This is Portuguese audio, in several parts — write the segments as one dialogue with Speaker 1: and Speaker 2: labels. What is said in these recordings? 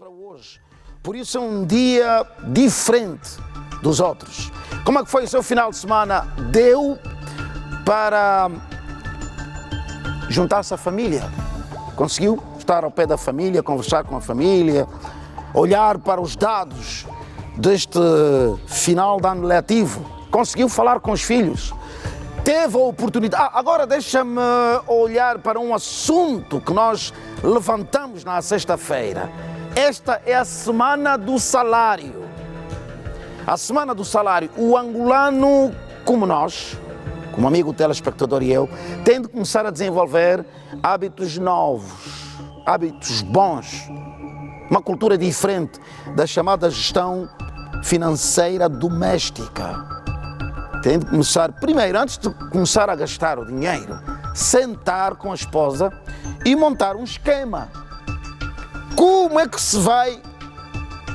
Speaker 1: para hoje. Por isso é um dia diferente dos outros. Como é que foi o seu final de semana? Deu para juntar-se à família? Conseguiu estar ao pé da família, conversar com a família, olhar para os dados deste final de ano letivo? Conseguiu falar com os filhos? Teve a oportunidade. Agora deixa-me olhar para um assunto que nós levantamos na sexta-feira. Esta é a semana do salário. A semana do salário. O angolano, como nós, como amigo telespectador e eu, tem de começar a desenvolver hábitos novos, hábitos bons, uma cultura diferente da chamada gestão financeira doméstica. Tem de começar, primeiro, antes de começar a gastar o dinheiro, sentar com a esposa e montar um esquema. Como é que se vai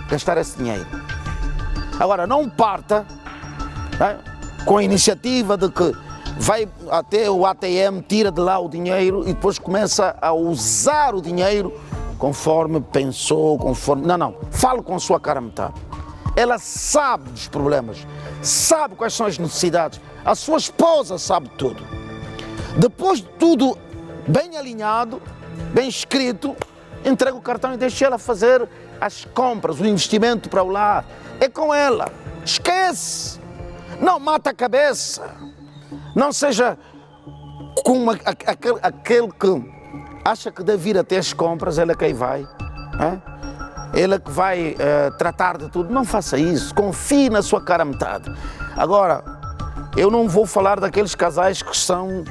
Speaker 1: gastar esse dinheiro? Agora, não parta, né, com a iniciativa de que vai até o ATM, tira de lá o dinheiro e depois começa a usar o dinheiro conforme pensou, conforme... Não. Fale com a sua cara a metade. Ela sabe dos problemas, sabe quais são as necessidades. A sua esposa sabe tudo. Depois de tudo bem alinhado, bem escrito, entrega o cartão e deixa ela fazer as compras, o investimento para o lar. É com ela. Esquece. Não mata a cabeça. Não seja como aquele que acha que deve ir até as compras, ela é quem vai. Hein? Ele que vai tratar de tudo. Não faça isso. Confie na sua cara a metade. Agora, eu não vou falar daqueles casais que são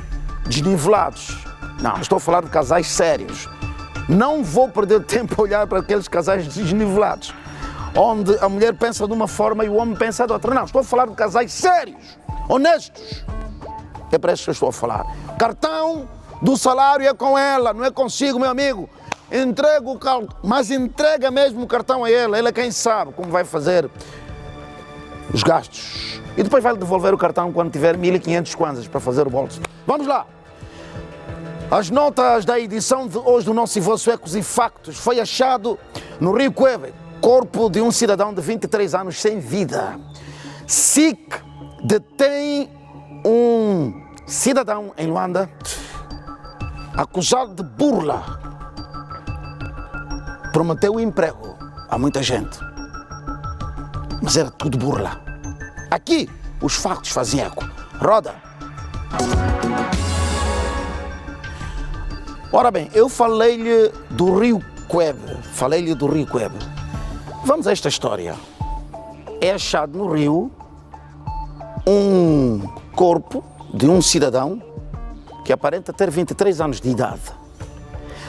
Speaker 1: desnivelados. Não, estou a falar de casais sérios. Não vou perder tempo a olhar para aqueles casais desnivelados, onde a mulher pensa de uma forma e o homem pensa de outra. Não, estou a falar de casais sérios, honestos. É para isso que eu estou a falar. Cartão do salário é com ela, não é consigo, meu amigo. Entrega o cartão, mas entrega mesmo o cartão a ela. Ela é quem sabe como vai fazer os gastos. E depois vai devolver o cartão quando tiver 1.500 kwanzas para fazer o bolso. Vamos lá. As notas da edição de hoje do nosso Vosso Ecos e Factos. Foi achado no Rio Quebe corpo de um cidadão de 23 anos sem vida. SIC detém um cidadão em Luanda acusado de burla. Prometeu emprego a muita gente, mas era tudo burla. Aqui os factos fazem eco. Roda. Ora bem, eu falei-lhe do Rio Quebe. Vamos a esta história. É achado no rio um corpo de um cidadão que aparenta ter 23 anos de idade.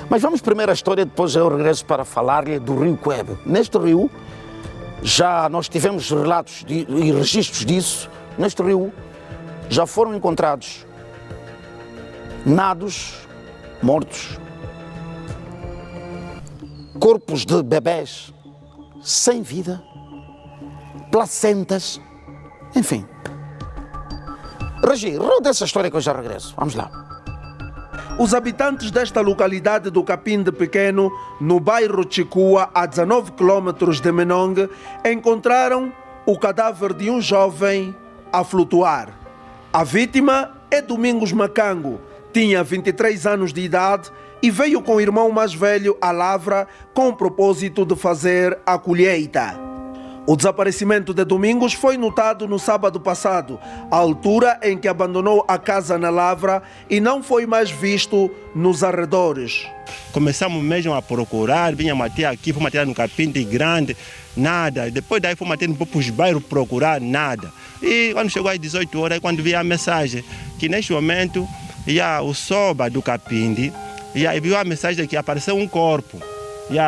Speaker 1: Mas vamos primeiro à história, depois eu regresso para falar-lhe do Rio Quebe. Neste rio, já nós tivemos relatos e registros disso. Neste rio já foram encontrados nados mortos, corpos de bebés sem vida, placentas, enfim. Regi, roda essa história que eu já regresso. Vamos lá.
Speaker 2: Os habitantes desta localidade do Capim de Pequeno, no bairro Chikua, a 19 km de Menong, encontraram o cadáver de um jovem a flutuar. A vítima é Domingos Macango, tinha 23 anos de idade e veio com o irmão mais velho à lavra com o propósito de fazer a colheita. O desaparecimento de Domingos foi notado no sábado passado, à altura em que abandonou a casa na lavra e não foi mais visto nos arredores.
Speaker 3: Começamos mesmo a procurar, vinhamos até aqui, fomos até no Capim de Grande, nada. Depois daí fomos até para os bairros procurar, nada. E quando chegou às 18 horas, quando vi a mensagem, que neste momento o Soba do Capindi viu a mensagem que apareceu um corpo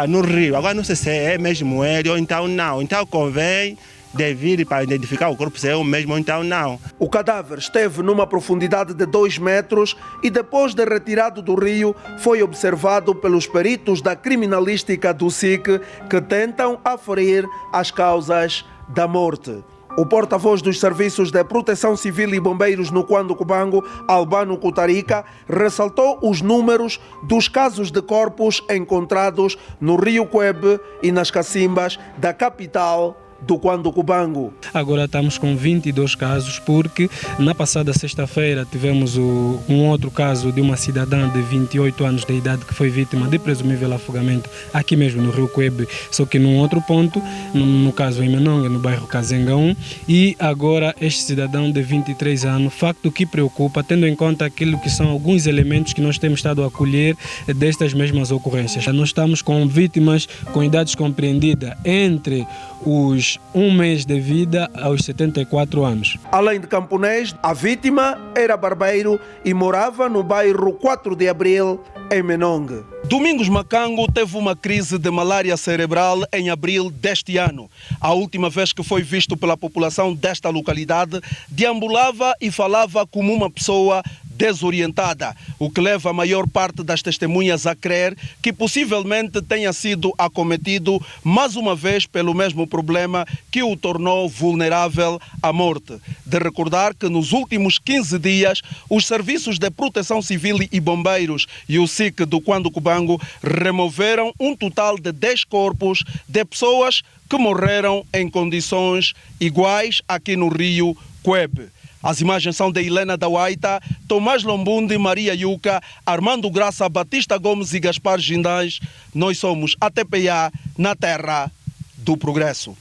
Speaker 3: no rio. Agora não sei se é mesmo ele ou então não. Então convém de vir para identificar o corpo se é o mesmo ou então não.
Speaker 2: O cadáver esteve numa profundidade de 2 metros e depois de retirado do rio foi observado pelos peritos da criminalística do SIC que tentam aferir as causas da morte. O porta-voz dos Serviços de Proteção Civil e Bombeiros no Cuando Cubango, Albano Cutarica, ressaltou os números dos casos de corpos encontrados no Rio Cuebe e nas cacimbas da capital do Cuando Cubango.
Speaker 4: Agora estamos com 22 casos, porque na passada sexta-feira tivemos um outro caso de uma cidadã de 28 anos de idade que foi vítima de presumível afogamento aqui mesmo no Rio Cuebe, só que num outro ponto, no caso em Menongue, no bairro Kazenga 1, e agora este cidadão de 23 anos, facto que preocupa, tendo em conta aquilo que são alguns elementos que nós temos estado a acolher destas mesmas ocorrências. Nós estamos com vítimas com idades compreendidas entre os 1 mês de vida aos 74 anos.
Speaker 2: Além de camponês, a vítima era barbeiro e morava no bairro 4 de Abril, em Menongue. Domingos Macango teve uma crise de malária cerebral em abril deste ano. A última vez que foi visto pela população desta localidade, deambulava e falava como uma pessoa desorientada, o que leva a maior parte das testemunhas a crer que possivelmente tenha sido acometido mais uma vez pelo mesmo problema que o tornou vulnerável à morte. De recordar que nos últimos 15 dias, os Serviços de Proteção Civil e Bombeiros e o SIC do Cuando Cubango removeram um total de 10 corpos de pessoas que morreram em condições iguais aqui no Rio Cuebe. As imagens são de Helena da Huaita, Tomás Lombundi, Maria Yuca, Armando Graça, Batista Gomes e Gaspar Gindães. Nós somos a TPA na terra do progresso.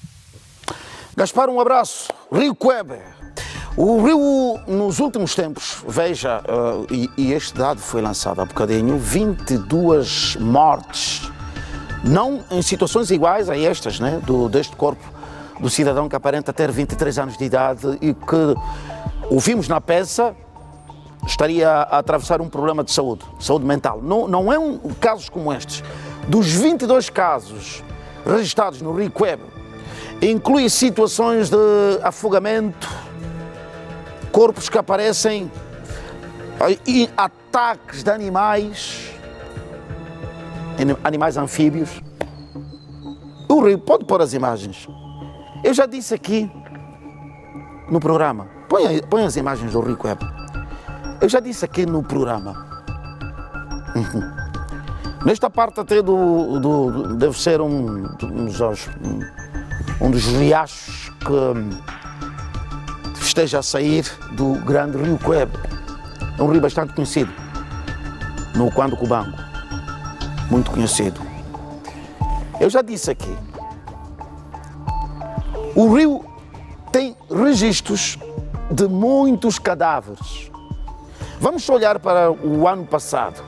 Speaker 1: Gaspar, um abraço. Rio Cuebe. O Rio, nos últimos tempos, veja, e este dado foi lançado há bocadinho, 22 mortes, não em situações iguais a estas, né, deste corpo do cidadão que aparenta ter 23 anos de idade e que, ouvimos na peça, estaria a atravessar um problema de saúde mental. Não é casos como estes. Dos 22 casos registrados no Rio Cuebe, inclui situações de afogamento, corpos que aparecem e ataques de animais anfíbios. O Rio, pode pôr as imagens. Eu já disse aqui no programa, põe as imagens do Rio Cuebe. Eu já disse aqui no programa. Nesta parte até deve ser um dos riachos que esteja a sair do grande Rio Cuebe. É um rio bastante conhecido no Cuando Cubango, muito conhecido. Eu já disse aqui, o rio tem registros de muitos cadáveres. Vamos olhar para o ano passado.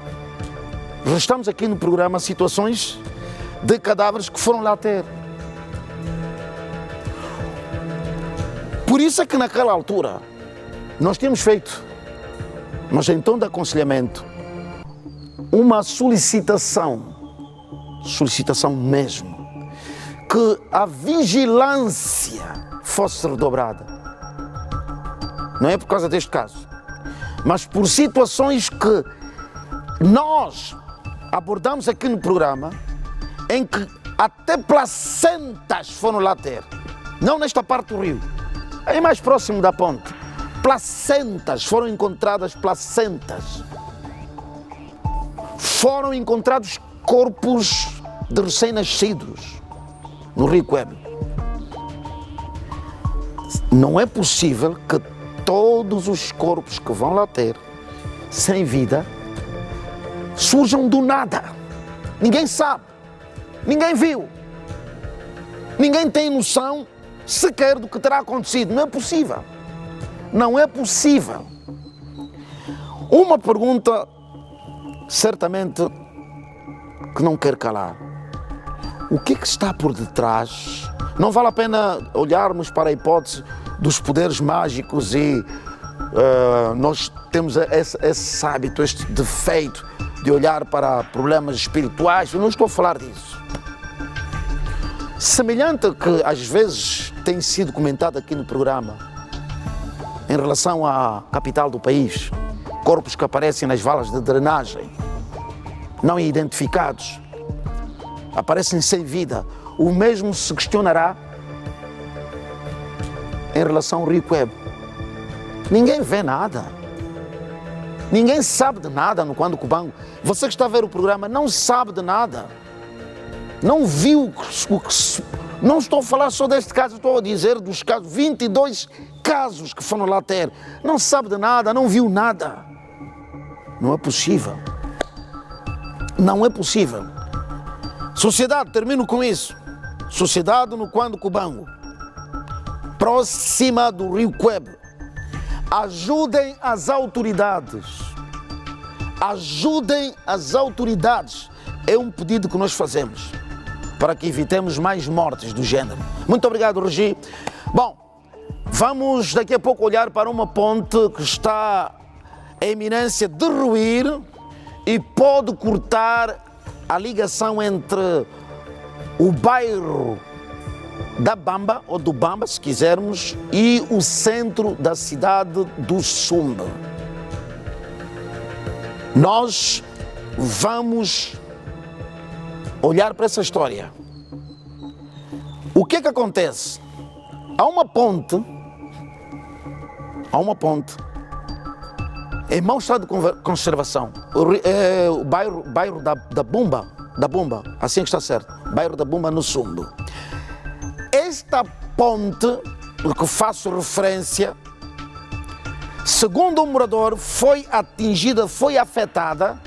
Speaker 1: Registramos aqui no programa situações de cadáveres que foram lá ter. Por isso é que naquela altura nós tínhamos feito, mas em tom de aconselhamento, uma solicitação mesmo, que a vigilância fosse redobrada. Não é por causa deste caso, mas por situações que nós abordamos aqui no programa, em que até placentas foram lá ter. Não nesta parte do rio, aí mais próximo da ponte. Placentas, foram encontradas placentas. Foram encontrados corpos de recém-nascidos no Rio Cuebe. Não é possível que todos os corpos que vão lá ter, sem vida, surjam do nada. Ninguém sabe, ninguém viu, ninguém tem noção sequer do que terá acontecido. Não é possível. Não é possível. Uma pergunta, certamente, que não quero calar. O que é que está por detrás? Não vale a pena olharmos para a hipótese dos poderes mágicos e nós temos esse hábito, este defeito de olhar para problemas espirituais. Eu não estou a falar disso. Semelhante ao que às vezes tem sido comentado aqui no programa, em relação à capital do país, corpos que aparecem nas valas de drenagem, não identificados, aparecem sem vida. O mesmo se questionará em relação ao Rio Cuebe. Ninguém vê nada. Ninguém sabe de nada no Quando Cubango. Você que está a ver o programa não sabe de nada. Não viu o que... Não estou a falar só deste caso, estou a dizer dos casos, 22 casos que foram lá ter. Não sabe de nada, não viu nada. Não é possível. Não é possível. Sociedade, termino com isso. Sociedade no Quando Cubango, próxima do Rio Cuebe. Ajudem as autoridades. Ajudem as autoridades. É um pedido que nós fazemos para que evitemos mais mortes do género. Muito obrigado, Regi. Bom, vamos daqui a pouco olhar para uma ponte que está em iminência de ruir e pode cortar a ligação entre o bairro da Bamba, ou do Bamba, se quisermos, e o centro da cidade do Sumbe. Nós vamos olhar para essa história. O que é que acontece? Há uma ponte em mau estado de conservação. O bairro da Bumba, assim que está certo, bairro da Bumba no Sumbe. Esta ponte, a que faço referência, segundo o morador, foi atingida, foi afetada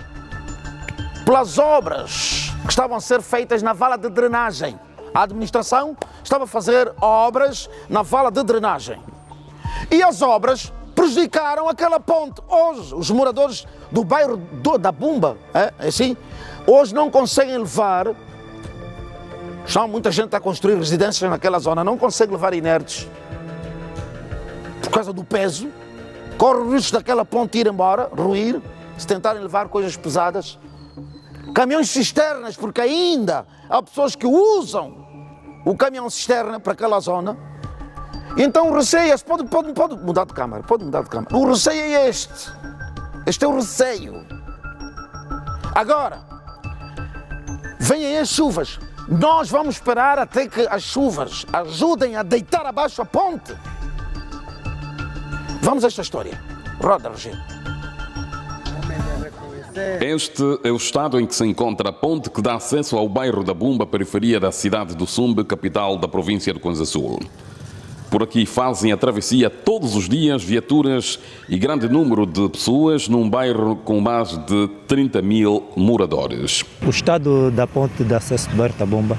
Speaker 1: pelas obras que estavam a ser feitas na vala de drenagem. A administração estava a fazer obras na vala de drenagem. E as obras prejudicaram aquela ponte. Hoje, os moradores do bairro da Bumba, assim, hoje não conseguem levar, muita gente está a construir residências naquela zona, não consegue levar inertes por causa do peso, corre o risco daquela ponte ir embora, ruir, se tentarem levar coisas pesadas. Caminhões cisternas, porque ainda há pessoas que usam o caminhão cisterna para aquela zona. Então o receio, pode mudar de câmara, O receio é este é o receio. Agora, vêm as chuvas, nós vamos esperar até que as chuvas ajudem a deitar abaixo a ponte. Vamos a esta história. Roda, Rogério.
Speaker 5: Este é o estado em que se encontra a ponte que dá acesso ao bairro da Bumba, periferia da cidade do Sumbe, capital da província de Kwanza Sul. Por aqui fazem a travessia todos os dias viaturas e grande número de pessoas num bairro com mais de 30 mil moradores.
Speaker 6: O estado da ponte de acesso do bairro da Bumba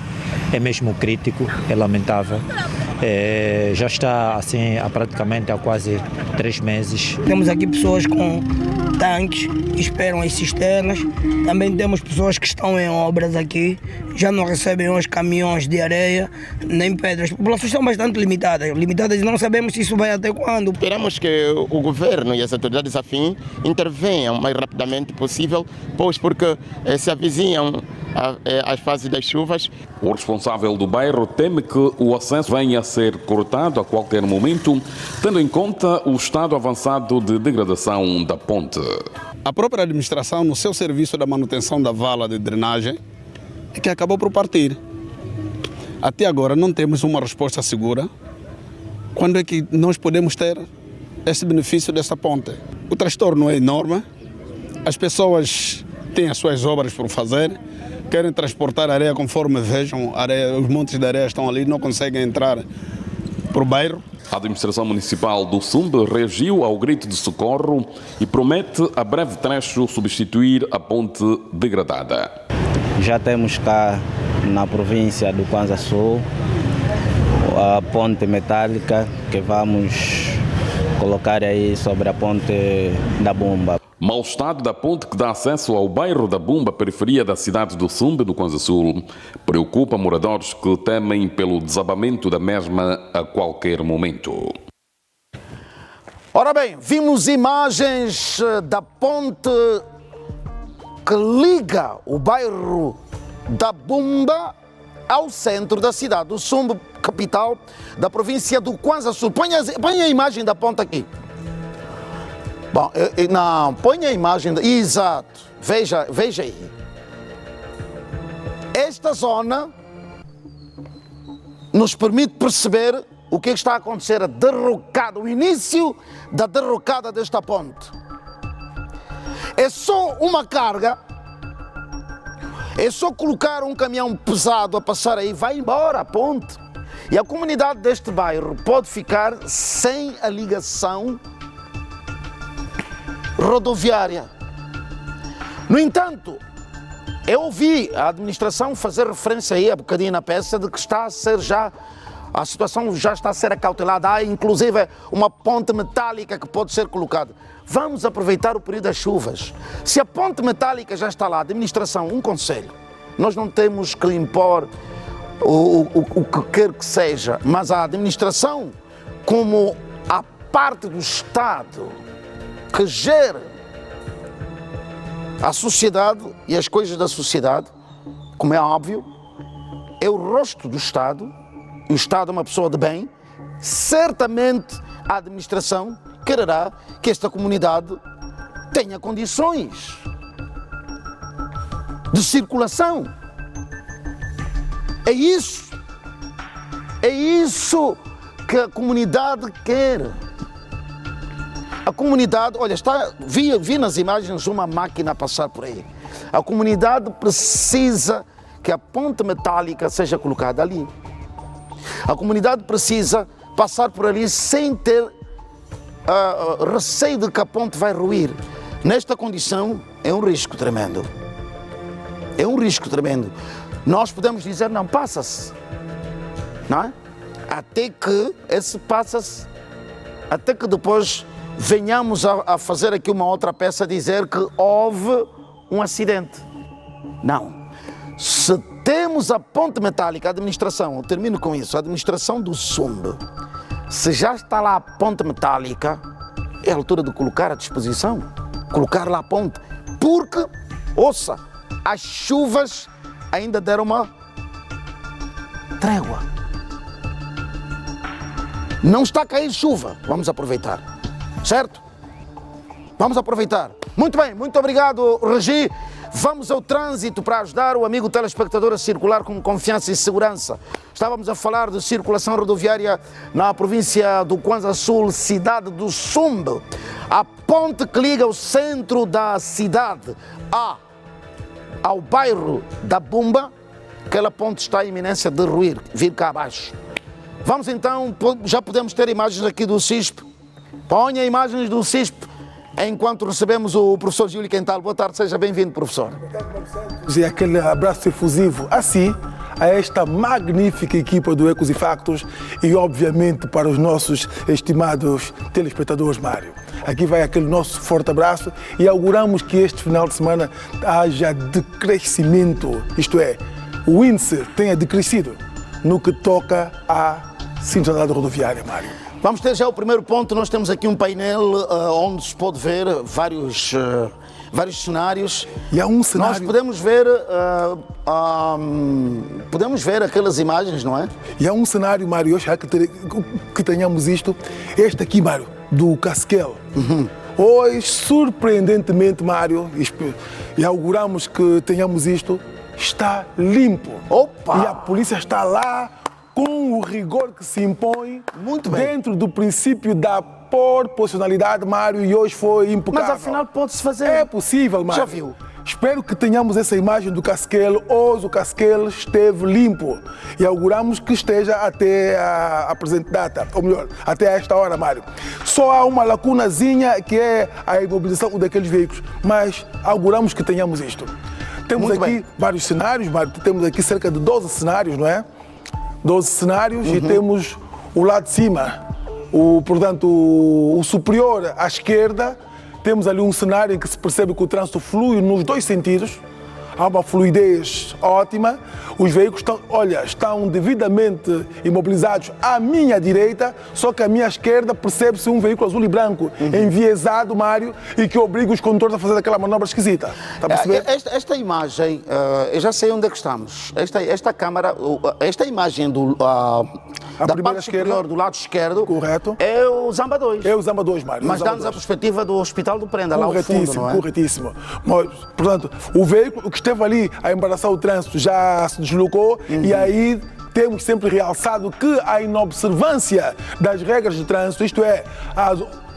Speaker 6: é mesmo crítico, é lamentável. Já está assim praticamente há quase 3 meses.
Speaker 7: Temos aqui pessoas com tanques que esperam as cisternas. Também temos pessoas que estão em obras aqui, já não recebem os caminhões de areia nem pedras. As populações estão bastante limitadas e não sabemos se isso vai até quando.
Speaker 8: Esperamos que o governo e as autoridades afins intervenham o mais rapidamente possível, pois porque se avizinham as fases das chuvas.
Speaker 5: O responsável do bairro teme que o acesso venha a ser cortado a qualquer momento, tendo em conta o estado avançado de degradação da ponte.
Speaker 9: A própria administração, no seu serviço da manutenção da vala de drenagem, é que acabou por partir. Até agora não temos uma resposta segura. Quando é que nós podemos ter esse benefício dessa ponte? O transtorno é enorme, as pessoas têm as suas obras por fazer, querem transportar areia conforme vejam, os montes de areia estão ali, não conseguem entrar para o bairro.
Speaker 5: A administração municipal do Sumbe reagiu ao grito de socorro e promete a breve trecho substituir a ponte degradada.
Speaker 10: Já temos cá na província do Kwanza Sul a ponte metálica que vamos colocar aí sobre a ponte da Bumba.
Speaker 5: Mau estado da ponte que dá acesso ao bairro da Bumba, periferia da cidade do Sumbe, no Kwanza Sul, preocupa moradores que temem pelo desabamento da mesma a qualquer momento.
Speaker 1: Ora bem, vimos imagens da ponte que liga o bairro da Bumba ao centro da cidade do Sumbe, capital da província do Kwanza Sul. Põe a imagem da ponte aqui. Bom, não, põe a imagem, exato, veja aí. Esta zona nos permite perceber o que está a acontecer? A derrocada, o início da derrocada desta ponte. É só uma carga, é só colocar um caminhão pesado a passar aí, vai embora a ponte. E a comunidade deste bairro pode ficar sem a ligação rodoviária. No entanto, eu ouvi a administração fazer referência aí, há bocadinho na peça, de que está a ser já, a situação já está a ser acautelada. Há inclusive uma ponte metálica que pode ser colocada. Vamos aproveitar o período das chuvas. Se a ponte metálica já está lá, a administração, um conselho, nós não temos que impor o que quer que seja, mas a administração, como a parte do Estado que gera a sociedade e as coisas da sociedade, como é óbvio, é o rosto do Estado, e o Estado é uma pessoa de bem, certamente a administração quererá que esta comunidade tenha condições de circulação. É isso que a comunidade quer. A comunidade, olha, vi nas imagens uma máquina passar por aí. A comunidade precisa que a ponte metálica seja colocada ali. A comunidade precisa passar por ali sem ter receio de que a ponte vai ruir. Nesta condição, é um risco tremendo. É um risco tremendo. Nós podemos dizer, não, passa-se, não é? Até que esse passa-se, até que depois venhamos a fazer aqui uma outra peça, dizer que houve um acidente. Não. Se temos a ponte metálica, a administração, eu termino com isso, a administração do SUMB, se já está lá a ponte metálica, é a altura de colocar à disposição, colocar lá a ponte, porque, ouça, as chuvas ainda deram uma trégua. Não está a cair chuva, vamos aproveitar, certo? Vamos aproveitar. Muito bem, muito obrigado, Regi. Vamos ao trânsito para ajudar o amigo telespectador a circular com confiança e segurança. Estávamos a falar de circulação rodoviária na província do Kwanza Sul, cidade do Sumbe. A ponte que liga o centro da cidade ao bairro da Bumba, aquela ponte está em iminência de ruir, vir cá abaixo. Vamos então, já podemos ter imagens aqui do CISP. Ponha imagens do CISP enquanto recebemos o professor Júlio Quental. Boa tarde, seja bem-vindo, professor.
Speaker 11: E aquele abraço efusivo, assim, a esta magnífica equipa do Ecos e Factos e, obviamente, para os nossos estimados telespectadores, Mário. Aqui vai aquele nosso forte abraço e auguramos que este final de semana haja decrescimento, isto é, o índice tenha decrescido no que toca à sintonalidade rodoviária, Mário.
Speaker 1: Vamos ter já o primeiro ponto. Nós temos aqui um painel onde se pode ver vários cenários.
Speaker 11: E há um cenário...
Speaker 1: Nós podemos ver aquelas imagens, não é?
Speaker 11: E há um cenário, Mário, já que tenhamos isto. Este aqui, Mário, do Casquel. Hoje, surpreendentemente, Mário, e auguramos que tenhamos isto, está limpo.
Speaker 1: Opa!
Speaker 11: E a polícia está lá com o rigor que se impõe.
Speaker 1: Muito bem.
Speaker 11: Dentro do princípio da proporcionalidade, Mário, e hoje foi impecável.
Speaker 1: Mas afinal pode-se fazer.
Speaker 11: É possível, Mário.
Speaker 1: Já viu?
Speaker 11: Espero que tenhamos essa imagem do Casquel. Hoje o Casquel esteve limpo e auguramos que esteja até a presente data, ou melhor, até esta hora, Mário. Só há uma lacunazinha que é a imobilização daqueles veículos, mas auguramos que tenhamos isto. Temos
Speaker 1: Muito
Speaker 11: aqui
Speaker 1: bem.
Speaker 11: vários cenários, Mário. Temos aqui cerca de 12 cenários, não é? 12 cenários e temos o lado de cima, portanto, o superior à esquerda. Temos ali um cenário em que se percebe que o trânsito flui nos dois sentidos. Há uma fluidez ótima. Os veículos estão devidamente imobilizados à minha direita, só que à minha esquerda percebe-se um veículo azul e branco, enviesado, Mário, e que obriga os condutores a fazer aquela manobra esquisita. Está a perceber?
Speaker 1: Esta imagem, eu já sei onde é que estamos. Esta câmara, esta imagem da parte superior do lado esquerdo,
Speaker 11: correto,
Speaker 1: é o Zamba 2.
Speaker 11: É o Zamba 2, Mário.
Speaker 1: Mas dá-nos a perspectiva do Hospital do Prenda, lá ao fundo, não é?
Speaker 11: Corretíssimo. Mas, portanto, o veículo que esteve ali a embaraçar o trânsito já se deslocou e aí temos sempre realçado que a inobservância das regras de trânsito, isto é,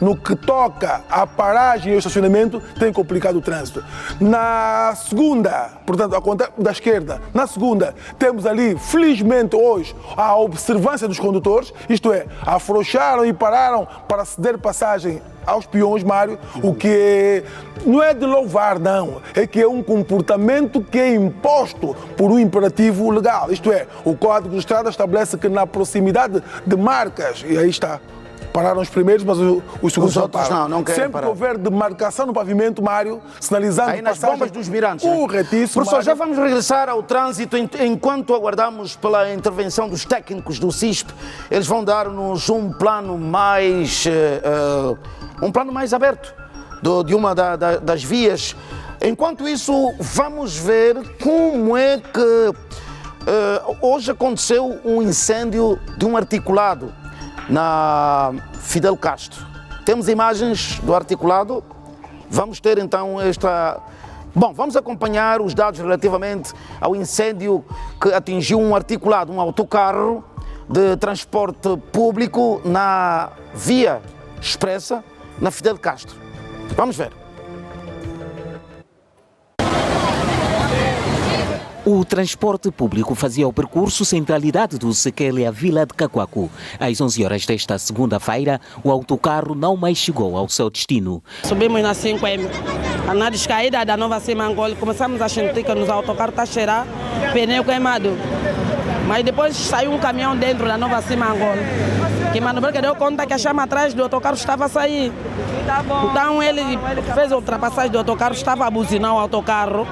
Speaker 11: no que toca à paragem e ao estacionamento, tem complicado o trânsito. Na segunda, portanto, a conta da esquerda, na segunda, temos ali, felizmente hoje, a observância dos condutores, isto é, afrouxaram e pararam para ceder passagem aos peões, Mário, o que não é de louvar, não. É que é um comportamento que é imposto por um imperativo legal. Isto é, o Código de Estrada estabelece que na proximidade de marcas, e aí está, pararam os primeiros, mas os segundos não param.
Speaker 1: Não querem
Speaker 11: Sempre
Speaker 1: parar.
Speaker 11: que houver demarcação no pavimento, Mário, sinalizando
Speaker 1: aí nas
Speaker 11: passagem,
Speaker 1: bombas dos mirantes.
Speaker 11: corretíssimo,
Speaker 1: Professor, já
Speaker 11: Mário.
Speaker 1: vamos regressar ao trânsito enquanto aguardamos pela intervenção dos técnicos do CISP. Eles vão dar-nos um plano mais aberto de uma das vias. Enquanto isso, vamos ver como é que hoje aconteceu um incêndio de um articulado na Fidel Castro. Temos imagens do articulado. Vamos ter então esta... Bom, vamos acompanhar os dados relativamente ao incêndio que atingiu um articulado, um autocarro de transporte público na Via Expressa, na Fidel Castro. Vamos ver.
Speaker 12: O transporte público fazia o percurso centralidade do Sequele à Vila de Cacoaco. Às 11 horas desta segunda-feira, o autocarro não mais chegou ao seu destino.
Speaker 13: Subimos na 5M, na descaída da Nova Simangol, começamos a sentir que nos autocarros está a cheirar pneu queimado. Mas depois saiu um caminhão dentro da Nova Simangol, que manobrou que deu conta que a chama atrás do autocarro estava a sair. Então ele fez a ultrapassagem do autocarro, estava a buzinar o autocarro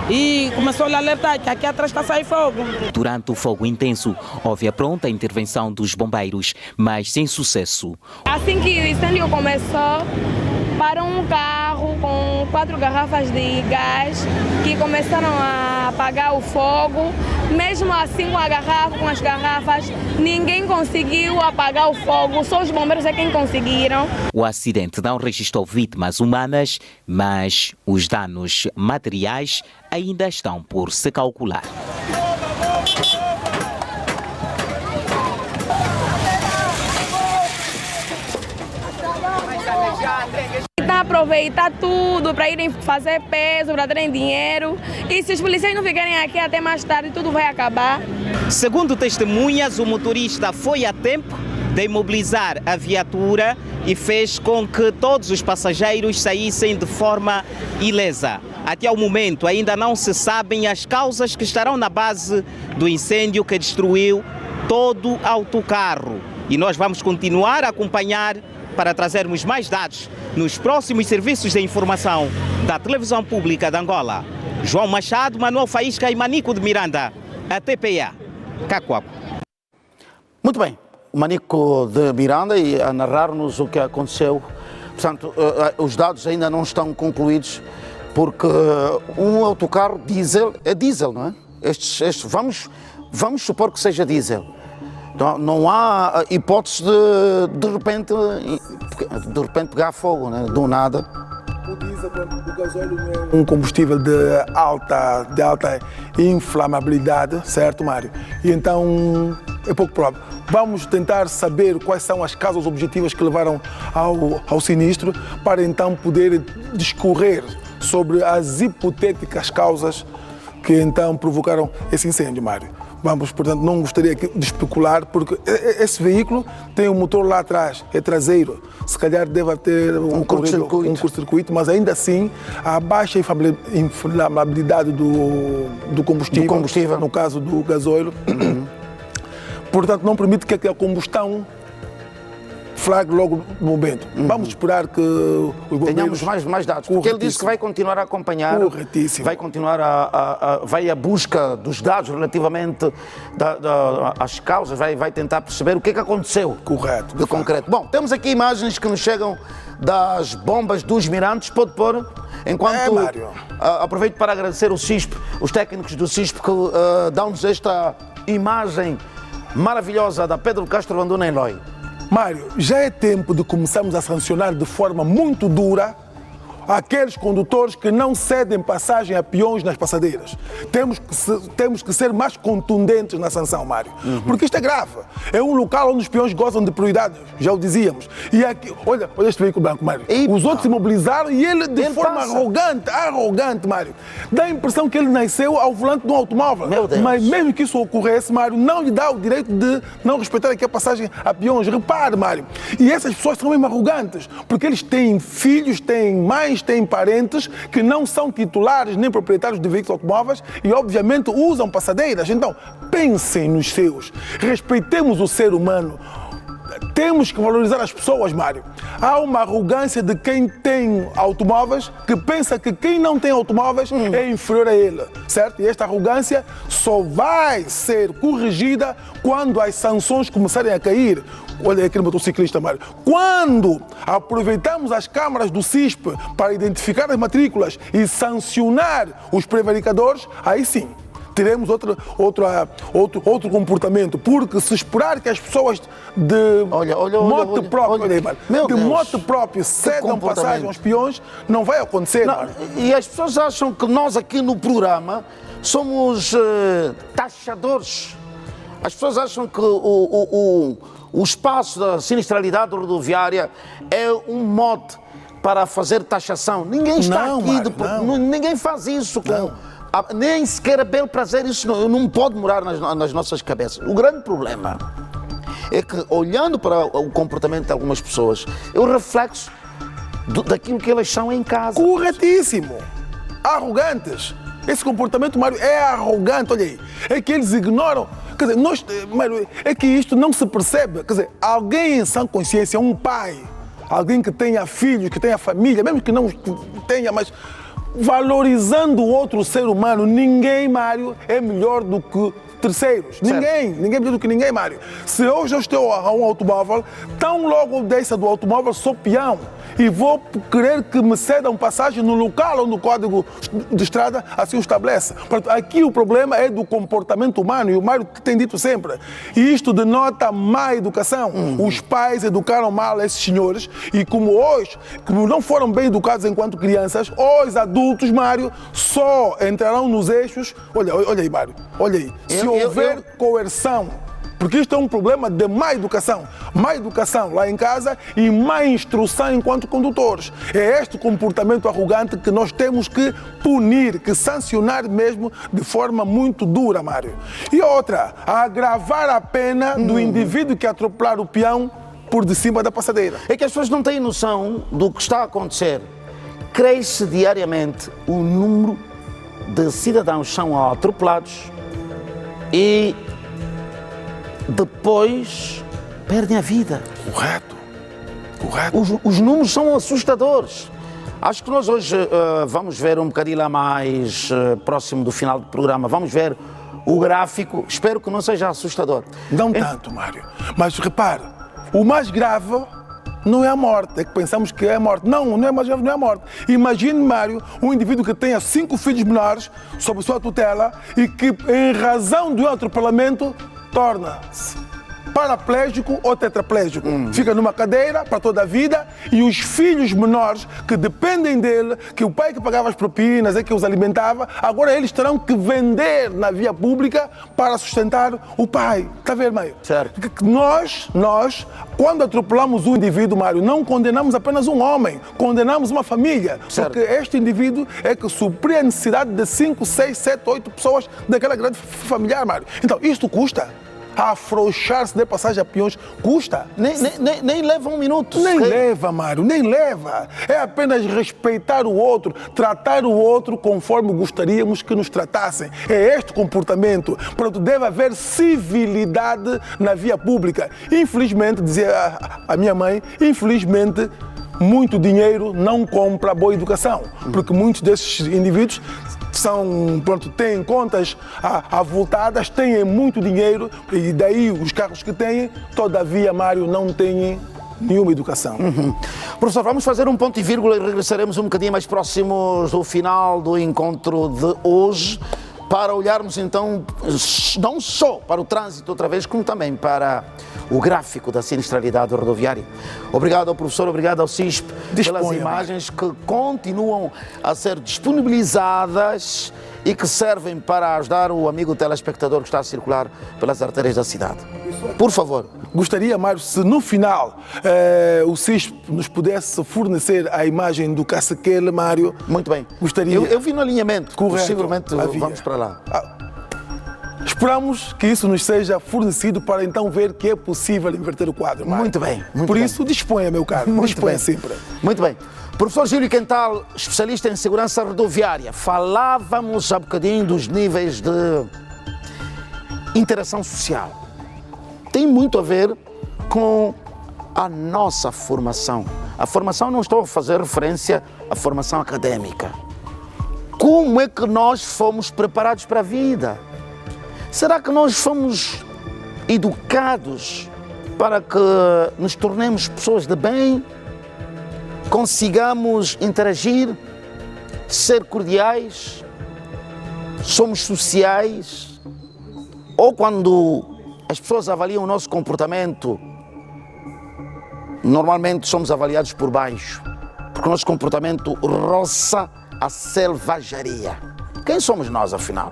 Speaker 13: e começou a alertar que aqui atrás está a sair fogo.
Speaker 12: Durante o fogo intenso, houve a pronta intervenção dos bombeiros, mas sem sucesso.
Speaker 14: Assim que o incêndio começou, parou um carro com 4 garrafas de gás que começaram a apagar o fogo. Mesmo assim, com as garrafas, ninguém conseguiu apagar o fogo, só os bombeiros é quem conseguiram.
Speaker 12: O acidente não registrou vítimas humanas, mas os danos materiais ainda estão por se calcular.
Speaker 14: Está a aproveitar tudo para irem fazer peso, para terem dinheiro. E se os policiais não ficarem aqui até mais tarde, tudo vai acabar.
Speaker 12: Segundo testemunhas, o motorista foi a tempo de imobilizar a viatura e fez com que todos os passageiros saíssem de forma ilesa. Até ao momento ainda não se sabem as causas que estarão na base do incêndio que destruiu todo o autocarro. E nós vamos continuar a acompanhar para trazermos mais dados nos próximos serviços de informação da Televisão Pública de Angola. João Machado, Manuel Faísca e Manico de Miranda, a TPA, Cacoaco.
Speaker 1: Muito bem, o Manico de Miranda e a narrar-nos o que aconteceu. Portanto, os dados ainda não estão concluídos porque um autocarro diesel é diesel, não é? Vamos supor que seja diesel. Então, não há hipótese de repente pegar fogo, né? Do nada.
Speaker 11: O diesel, o gasóleo é um combustível de alta inflamabilidade, certo, Mário? E então é pouco provável. Vamos tentar saber quais são as causas objetivas que levaram ao sinistro para então poder discorrer sobre as hipotéticas causas que então provocaram esse incêndio, Mário. Vamos, portanto, não gostaria de especular, porque esse veículo tem um motor lá atrás, é traseiro. Se calhar deve ter um curto-circuito, mas ainda assim a baixa inflamabilidade do combustível, no caso do gasóleo, portanto, não permite que a combustão flague logo no momento. Vamos esperar que os bombeiros...
Speaker 1: Tenhamos mais dados, porque ele disse que vai continuar a acompanhar, vai continuar vai à busca dos dados relativamente às causas, vai tentar perceber o que é que aconteceu.
Speaker 11: Correto.
Speaker 1: De concreto. Bom, temos aqui imagens que nos chegam das bombas dos Mirantes, pode pôr, enquanto... aproveito para agradecer o CISP, os técnicos do CISP que dão-nos esta imagem maravilhosa da Pedro Castro Vanduna em Loi.
Speaker 11: Mário, já é tempo de começarmos a sancionar de forma muito dura aqueles condutores que não cedem passagem a peões nas passadeiras. Temos que ser mais contundentes na sanção, Mário. Porque isto é grave. É um local onde os peões gozam de prioridade, já o dizíamos. E aqui, olha este veículo branco, Mário. Os outros se mobilizaram e ele, de forma arrogante, Mário, dá a impressão que ele nasceu ao volante de um automóvel.
Speaker 1: Meu Deus.
Speaker 11: Mas mesmo que isso ocorresse, Mário, não lhe dá o direito de não respeitar aqui a passagem a peões. Repare, Mário. E essas pessoas são mesmo arrogantes, porque eles têm filhos, têm mães, têm parentes que não são titulares nem proprietários de veículos automóveis e, obviamente, usam passadeiras. Então, pensem nos seus. Respeitemos o ser humano. Temos que valorizar as pessoas, Mário. Há uma arrogância de quem tem automóveis que pensa que quem não tem automóveis é inferior a ele, certo? E esta arrogância só vai ser corrigida quando as sanções começarem a cair. Olha aquele motociclista, Mário. Quando aproveitamos as câmaras do CISP para identificar as matrículas e sancionar os prevaricadores, aí sim teremos outro comportamento, porque se esperar que as pessoas de moto próprio cedam passagem aos peões, não vai acontecer.
Speaker 1: Não, e as pessoas acham que nós aqui no programa somos taxadores. As pessoas acham que o espaço da sinistralidade rodoviária é um mote para fazer taxação. Ninguém está ninguém faz isso nem sequer é belo prazer, isso não pode morar nas nossas cabeças. O grande problema é que, olhando para o comportamento de algumas pessoas, é o reflexo daquilo que elas são em casa.
Speaker 11: Corretíssimo. Arrogantes. Esse comportamento, Mário, é arrogante. Olha aí. É que eles ignoram. Quer dizer, Mário, é que isto não se percebe. Quer dizer, alguém em sã consciência, um pai, alguém que tenha filhos, que tenha família, mesmo que não tenha, mas valorizando o outro ser humano, ninguém, Mário, é melhor do que terceiros. Ninguém é melhor do que ninguém, Mário. Se hoje eu estou a um automóvel, tão logo eu desça do automóvel, sou peão e vou querer que me cedam passagem no local onde o código de estrada assim o estabelece. Portanto, aqui o problema é do comportamento humano e o Mário tem dito sempre. E isto denota má educação. Os pais educaram mal esses senhores e como não foram bem educados enquanto crianças, os adultos, Mário, só entrarão nos eixos. Olha aí, Mário, olha aí. Se houver coerção, porque isto é um problema de má educação lá em casa e má instrução enquanto condutores. É este comportamento arrogante que nós temos que punir, que sancionar mesmo de forma muito dura, Mário. E outra, agravar a pena do indivíduo que atropelar o peão por de cima da passadeira.
Speaker 1: É que as pessoas não têm noção do que está a acontecer. Cresce diariamente o número de cidadãos que são atropelados e depois perdem a vida.
Speaker 11: Correto.
Speaker 1: Os números são assustadores. Acho que nós hoje vamos ver um bocadinho lá mais próximo do final do programa, vamos ver o gráfico, espero que não seja assustador.
Speaker 11: Não tanto, Mário. Mas repare, o mais grave não é a morte, é que pensamos que é a morte. Não é mais grave, não é a morte. Imagine, Mário, um indivíduo que tenha 5 filhos menores sob sua tutela e que, em razão do atropelamento, torna-se paraplégico ou tetraplégico. Fica numa cadeira para toda a vida e os filhos menores que dependem dele, que o pai que pagava as propinas é que os alimentava, agora eles terão que vender na via pública para sustentar o pai. Está a ver, Mário?
Speaker 1: Certo.
Speaker 11: Nós, quando atropelamos um indivíduo, Mário, não condenamos apenas um homem, condenamos uma família.
Speaker 1: Certo.
Speaker 11: Porque este indivíduo é que supre a necessidade de 5, 6, 7, 8 pessoas daquela grande familiar, Mário. Então, isto custa. Afrouxar-se de passagem a peões custa.
Speaker 1: Nem leva um minuto.
Speaker 11: Nem leva, Mário, nem leva. É apenas respeitar o outro, tratar o outro conforme gostaríamos que nos tratassem. É este comportamento. Portanto, deve haver civilidade na via pública. Infelizmente, dizia a minha mãe, infelizmente, muito dinheiro não compra boa educação. Porque muitos desses indivíduos têm contas avultadas, têm muito dinheiro e daí os carros que têm, todavia, Mário, não têm nenhuma educação.
Speaker 1: Professor, vamos fazer um ponto e vírgula e regressaremos um bocadinho mais próximos do final do encontro de hoje para olharmos então não só para o trânsito outra vez, como também para o gráfico da sinistralidade rodoviária. Obrigado ao professor, obrigado ao CISP pelas imagens que continuam a ser disponibilizadas e que servem para ajudar o amigo telespectador que está a circular pelas artérias da cidade. Por favor.
Speaker 11: Gostaria, Mário, se no final o CISP nos pudesse fornecer a imagem do caçaquele, Mário.
Speaker 1: Muito bem.
Speaker 11: Gostaria.
Speaker 1: Eu vi no alinhamento.
Speaker 11: Correto.
Speaker 1: Possivelmente vamos para lá.
Speaker 11: Esperamos que isso nos seja fornecido para então ver que é possível inverter o quadro, Mário.
Speaker 1: Muito bem.
Speaker 11: Por isso, disponha, meu caro. Disponha sempre.
Speaker 1: Muito bem. Professor Gílio Quental, especialista em segurança rodoviária, falávamos há bocadinho dos níveis de interação social. Tem muito a ver com a nossa formação. A formação, não estou a fazer referência à formação académica. Como é que nós fomos preparados para a vida? Será que nós fomos educados para que nos tornemos pessoas de bem? Consigamos interagir, ser cordiais, somos sociais, ou quando as pessoas avaliam o nosso comportamento, normalmente somos avaliados por baixo, porque o nosso comportamento roça a selvageria. Quem somos nós, afinal?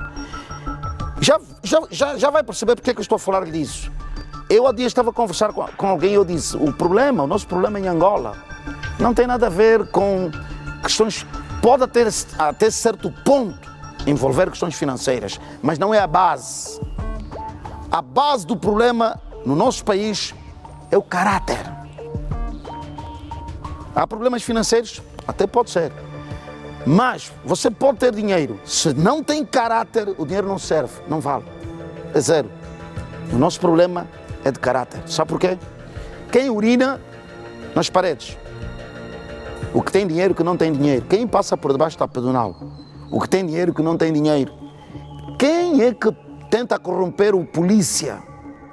Speaker 1: Já vai perceber porque é que eu estou a falar disso. Eu há dias estava a conversar com alguém e eu disse, o nosso problema em Angola não tem nada a ver com questões, pode até certo ponto envolver questões financeiras, mas não é a base. A base do problema no nosso país é o caráter. Há problemas financeiros? Até pode ser. Mas você pode ter dinheiro, se não tem caráter, o dinheiro não serve, não vale. É zero. O nosso problema é de caráter. Sabe porquê? Quem urina nas paredes? O que tem dinheiro, que não tem dinheiro. Quem passa por debaixo da pedonal? O que tem dinheiro, que não tem dinheiro. Quem é que tenta corromper o polícia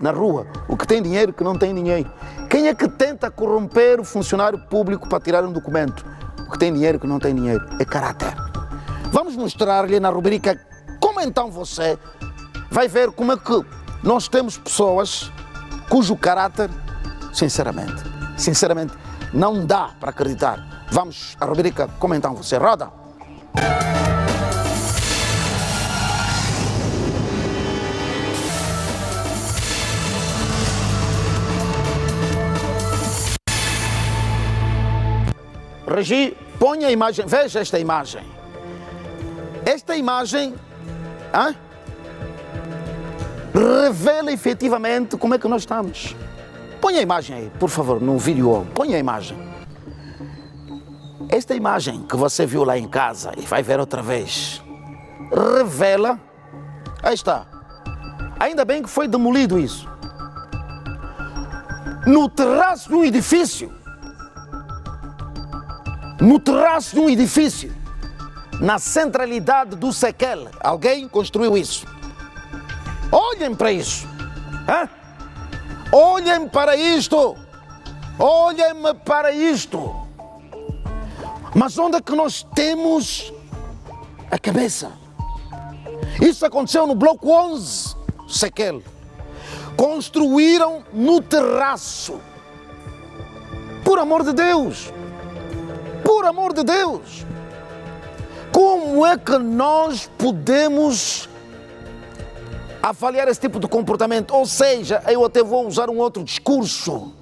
Speaker 1: na rua? O que tem dinheiro, que não tem dinheiro. Quem é que tenta corromper o funcionário público para tirar um documento? O que tem dinheiro, que não tem dinheiro. É caráter. Vamos mostrar-lhe na rubrica como então você vai ver como é que nós temos pessoas cujo caráter, sinceramente, não dá para acreditar. Vamos à rubrica como então você. Roda! Regi, põe a imagem, veja esta imagem. Esta imagem revela efetivamente como é que nós estamos. Põe a imagem aí, por favor, no vídeo. Põe a imagem. Esta imagem que você viu lá em casa e vai ver outra vez, revela, aí está. Ainda bem que foi demolido isso. No terraço de um edifício, na centralidade do Sequel, alguém construiu isso. Olhem para isso. Olhem para isto. Olhem para isto. Mas onde é que nós temos a cabeça? Isso aconteceu no bloco 11, Sequel. Construíram no terraço. Por amor de Deus. Por amor de Deus. Como é que nós podemos avaliar esse tipo de comportamento? Ou seja, eu até vou usar um outro discurso.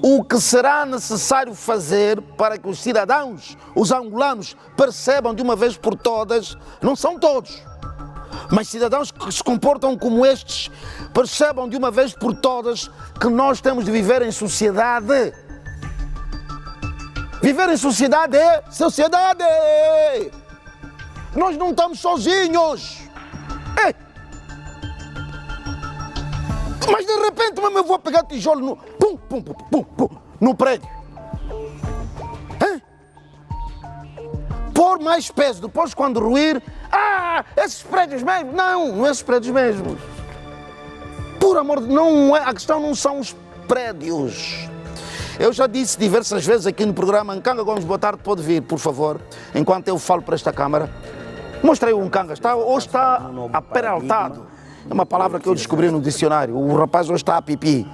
Speaker 1: O que será necessário fazer para que os cidadãos, os angolanos, percebam de uma vez por todas, não são todos, mas cidadãos que se comportam como estes, percebam de uma vez por todas que nós temos de viver em sociedade. Viver em sociedade é sociedade! Nós não estamos sozinhos! Mas de repente mesmo eu vou pegar tijolo no no prédio. Pôr mais peso, depois quando ruir, esses prédios mesmo. Não esses prédios mesmos. Por amor de Deus, não é, a questão não são os prédios. Eu já disse diversas vezes aqui no programa, Nkanga Gomes, boa tarde, pode vir, por favor, enquanto eu falo para esta câmara. Mostra aí o Nkanga, hoje está aperaltado. É uma palavra que eu descobri no dicionário. O rapaz hoje está a pipi.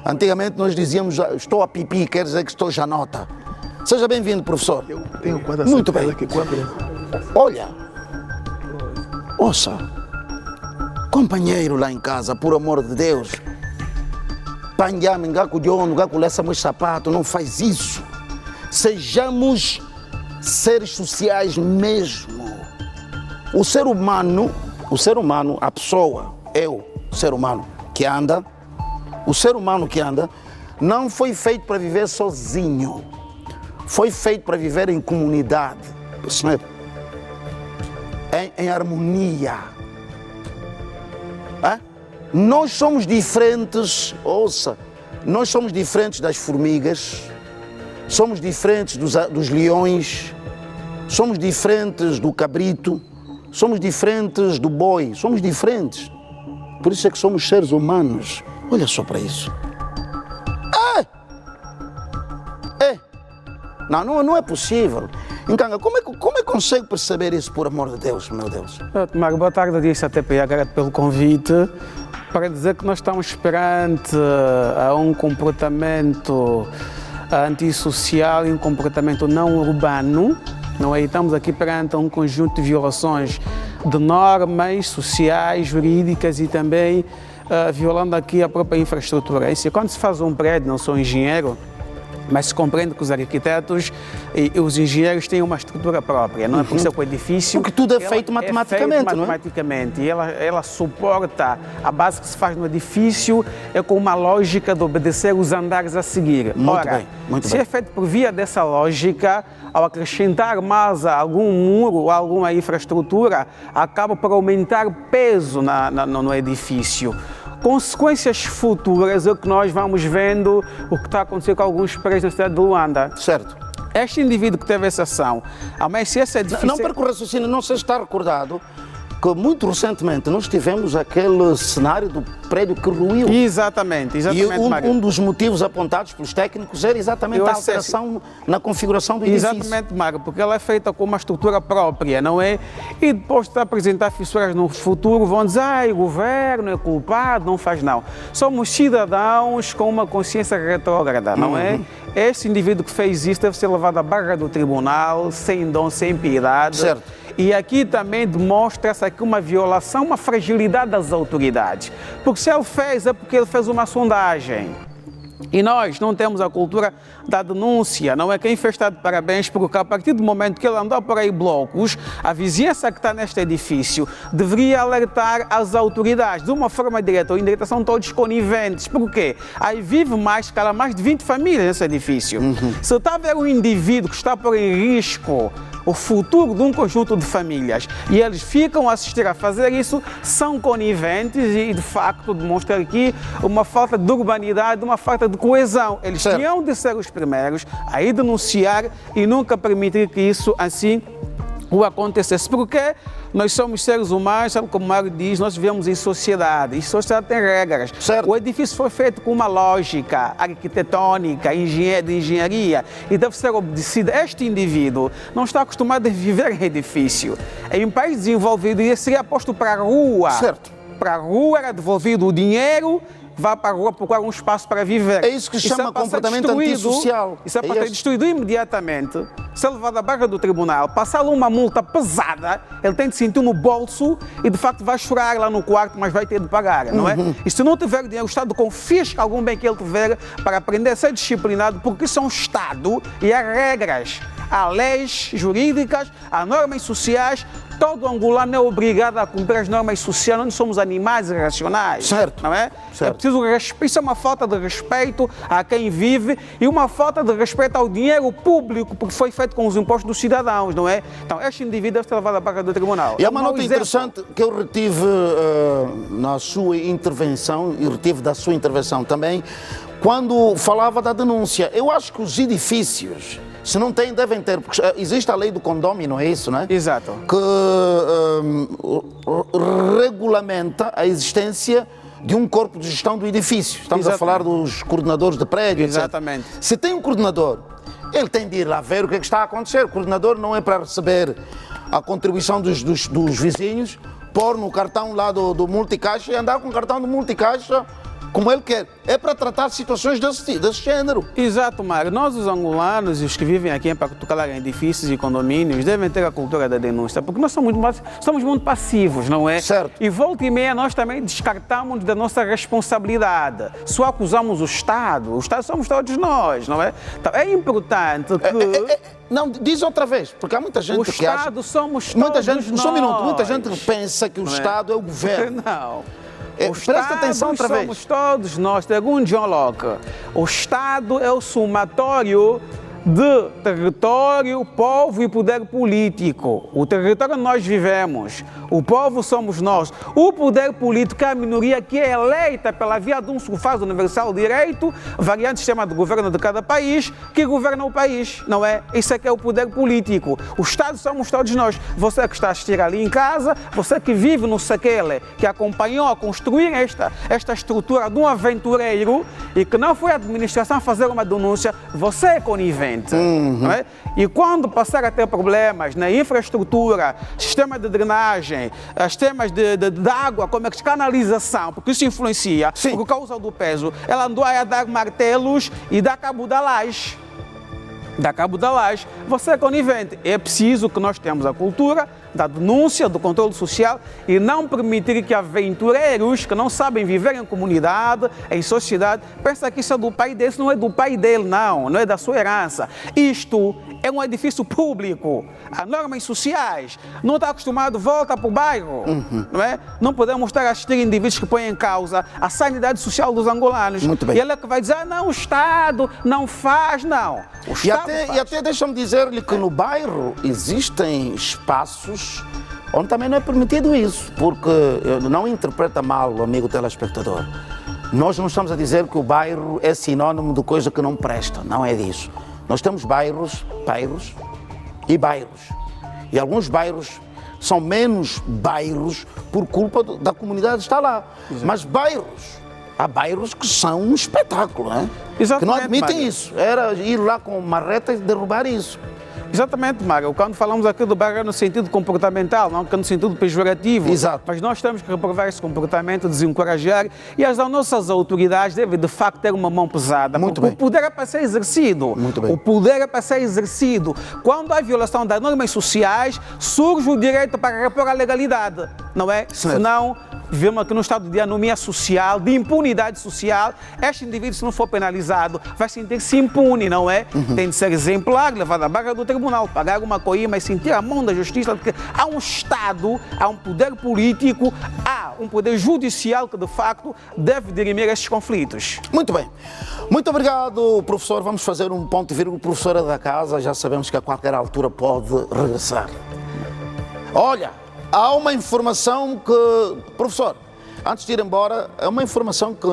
Speaker 1: Antigamente nós dizíamos, estou a pipi, quer dizer que estou janota. Seja bem-vindo, professor.
Speaker 11: Eu tenho quase
Speaker 1: muito bem.
Speaker 11: Que quando...
Speaker 1: Olha, ouça, companheiro lá em casa, por amor de Deus, panhame, gaco de ono, gaco lessa meus sapatos, não faz isso. Sejamos seres sociais mesmo. O ser humano, a pessoa, o ser humano que anda, não foi feito para viver sozinho. Foi feito para viver em comunidade, percebe? Em harmonia. Nós somos diferentes, ouça, nós somos diferentes das formigas, somos diferentes dos leões, somos diferentes do cabrito, somos diferentes do boi, somos diferentes. Por isso é que somos seres humanos. Olha só para isso. Não é possível. Nkanga, como é que consegue perceber isso, por amor de Deus, meu Deus?
Speaker 15: Marco, boa tarde, disse até agradeço pelo convite, para dizer que nós estamos perante a um comportamento antissocial e um comportamento não urbano, não é? Estamos aqui perante um conjunto de violações de normas sociais, jurídicas e também violando aqui a própria infraestrutura. Isso, quando se faz um prédio, não sou engenheiro, mas se compreende que os arquitetos e os engenheiros têm uma estrutura própria, não é? Porque o edifício...
Speaker 1: Porque tudo é feito matematicamente,
Speaker 15: não é? Matematicamente, e ela suporta, a base que se faz no edifício é com uma lógica de obedecer os andares a seguir.
Speaker 1: Muito
Speaker 15: se
Speaker 1: bem.
Speaker 15: é feito por via dessa lógica, ao acrescentar mais algum muro ou alguma infraestrutura, acaba por aumentar peso no edifício. Consequências futuras é o que nós vamos vendo, o que está acontecendo com alguns prédios na cidade de Luanda.
Speaker 1: Certo.
Speaker 15: Este indivíduo que teve essa ação, se esse edifício...
Speaker 1: Não perco o raciocínio, não sei se está recordado que muito recentemente nós tivemos aquele cenário do prédio que ruiu.
Speaker 15: Exatamente,
Speaker 1: E um dos motivos apontados pelos técnicos era exatamente a alteração na configuração do edifício.
Speaker 15: Exatamente, Mário, porque ela é feita com uma estrutura própria, não é? E depois de apresentar fissuras no futuro, vão dizer, o governo é culpado, não faz não. Somos cidadãos com uma consciência retrógrada, não é? Esse indivíduo que fez isso deve ser levado à barra do tribunal, sem dom, sem piedade.
Speaker 1: Certo.
Speaker 15: E aqui também demonstra-se aqui uma violação, uma fragilidade das autoridades. Porque se ele fez, é porque ele fez uma sondagem. E nós não temos a cultura da denúncia, não é? Quem fez está de parabéns, porque a partir do momento que ele andou por aí blocos, a vizinhança que está neste edifício deveria alertar as autoridades. De uma forma direta ou indireta, são todos coniventes. Por quê? Aí vive mais de 20 famílias nesse edifício. Se está a ver um indivíduo que está a pôr em risco o futuro de um conjunto de famílias e eles ficam a assistir a fazer isso, são coniventes e de facto demonstra aqui uma falta de urbanidade, uma falta de coesão. Eles tinham de ser os primeiros a ir denunciar e nunca permitir que isso assim o acontecesse. Porque nós somos seres humanos, sabe como o Mário diz, nós vivemos em sociedade, e sociedade tem regras.
Speaker 1: Certo.
Speaker 15: O edifício foi feito com uma lógica arquitetônica, de engenharia, e deve ser obedecido. Este indivíduo não está acostumado a viver em edifício. Em um país desenvolvido, ele seria posto para a rua.
Speaker 1: Certo.
Speaker 15: Para a rua era devolvido o dinheiro, vá para a rua procurar um espaço para viver.
Speaker 1: É isso que se chama comportamento antissocial.
Speaker 15: Isso é para ser destruído imediatamente, ser levado à barra do tribunal, passar-lhe uma multa pesada, ele tem de sentir no bolso e de facto vai chorar lá no quarto, mas vai ter de pagar, não é? E se não tiver dinheiro, o Estado confisca algum bem que ele tiver para aprender a ser disciplinado, porque isso é um Estado e há regras. Há leis jurídicas, há normas sociais. Todo angolano é obrigado a cumprir as normas sociais, nós somos animais irracionais.
Speaker 1: Certo.
Speaker 15: Não é?
Speaker 1: Certo.
Speaker 15: É preciso respeito, isso é uma falta de respeito a quem vive e uma falta de respeito ao dinheiro público, porque foi feito com os impostos dos cidadãos, não é? Então, este indivíduo deve ser levado à barra do tribunal.
Speaker 1: E há uma nota interessante que eu retive na sua intervenção, e retive da sua intervenção também, quando falava da denúncia. Eu acho que os edifícios, se não têm, devem ter, porque existe a lei do condômino, não é isso, não é?
Speaker 15: Exato.
Speaker 1: Que regulamenta a existência de um corpo de gestão do edifício. Estamos a falar dos coordenadores de prédio,
Speaker 15: exatamente.
Speaker 1: Etc. Se tem um coordenador, ele tem de ir lá ver o que é que está a acontecer. O coordenador não é para receber a contribuição dos vizinhos, pôr no cartão lá do multicaixa e andar com o cartão do multicaixa como ele quer. É para tratar situações desse género.
Speaker 15: Exato, Mário. Nós, os angolanos e os que vivem aqui em Pacatucala, em edifícios e condomínios, devem ter a cultura da denúncia, porque nós somos muito passivos, não é?
Speaker 1: Certo.
Speaker 15: E volta e meia nós também descartamos da nossa responsabilidade. Só acusamos o Estado somos todos nós, não é? Então, é importante que...
Speaker 1: Não, diz outra vez, porque há muita gente que acha...
Speaker 15: O Estado somos todos nós.
Speaker 1: Só um minuto, muita gente pensa que o Estado é o governo.
Speaker 15: Não.
Speaker 1: Presta atenção outra vez.
Speaker 15: Somos todos nós, segundo John Locke. O Estado é o somatório de território, povo e poder político. O território onde nós vivemos, o povo somos nós. O poder político é a minoria que é eleita pela via de um sufrágio universal direito, variante sistema de governo de cada país, que governa o país, não é? Isso é que é o poder político. O Estado somos todos nós. Você que está a assistir ali em casa, você que vive no Sequele, que acompanhou a construir esta estrutura de um aventureiro e que não foi a administração fazer uma denúncia, você é conivente. Não é? E quando passar a ter problemas na infraestrutura, sistema de drenagem, sistemas de água, como é que canalização, porque isso influencia, por causa do peso, ela andou a dar martelos e dá cabo da laje. Você é conivente. É preciso que nós tenhamos a cultura da denúncia, do controle social e não permitir que aventureiros que não sabem viver em comunidade, em sociedade, pensam que isso é do pai dele, isso não é do pai dele, não é da sua herança. Isto é um edifício público, há normas sociais, não está acostumado, volta para o bairro, não é? Não podemos estar a assistir indivíduos que põem em causa a sanidade social dos angolanos.
Speaker 1: Muito bem.
Speaker 15: E ele é que vai dizer, não, o Estado não faz, não. O Estado
Speaker 1: e até deixa-me dizer-lhe que no bairro existem espaços onde também não é permitido isso, porque não interpreta mal, amigo telespectador. Nós não estamos a dizer que o bairro é sinónimo de coisa que não presta, não é disso. Nós temos bairros e bairros. E alguns bairros são menos bairros por culpa da comunidade que está lá. Exato. Mas há bairros que são um espetáculo, né? Que não admitem isso. Era ir lá com marreta e derrubar isso.
Speaker 15: Exatamente, Mário. Quando falamos aqui do bairro é no sentido comportamental, não que no sentido pejorativo.
Speaker 1: Exato.
Speaker 15: Mas nós temos que reprovar esse comportamento, desencorajar, e as nossas autoridades devem, de facto, ter uma mão pesada.
Speaker 1: Muito bem.
Speaker 15: O poder é para ser exercido.
Speaker 1: Muito bem.
Speaker 15: O poder é para ser exercido. Quando há violação das normas sociais, surge o direito para repor a legalidade, não é?
Speaker 1: Certo.
Speaker 15: Senão, vivemos aqui num estado de anomia social, de impunidade social. Este indivíduo, se não for penalizado, vai sentir-se impune, não é? Tem de ser exemplar, levado à barra do tribunal, pagar uma coima e sentir a mão da justiça, porque há um Estado, há um poder político, há um poder judicial que, de facto, deve dirimir estes conflitos.
Speaker 1: Muito bem. Muito obrigado, professor. Vamos fazer um ponto e vírgula. Professora da casa, já sabemos que a qualquer altura pode regressar. Olha, há uma informação que... Professor, antes de ir embora, é uma informação que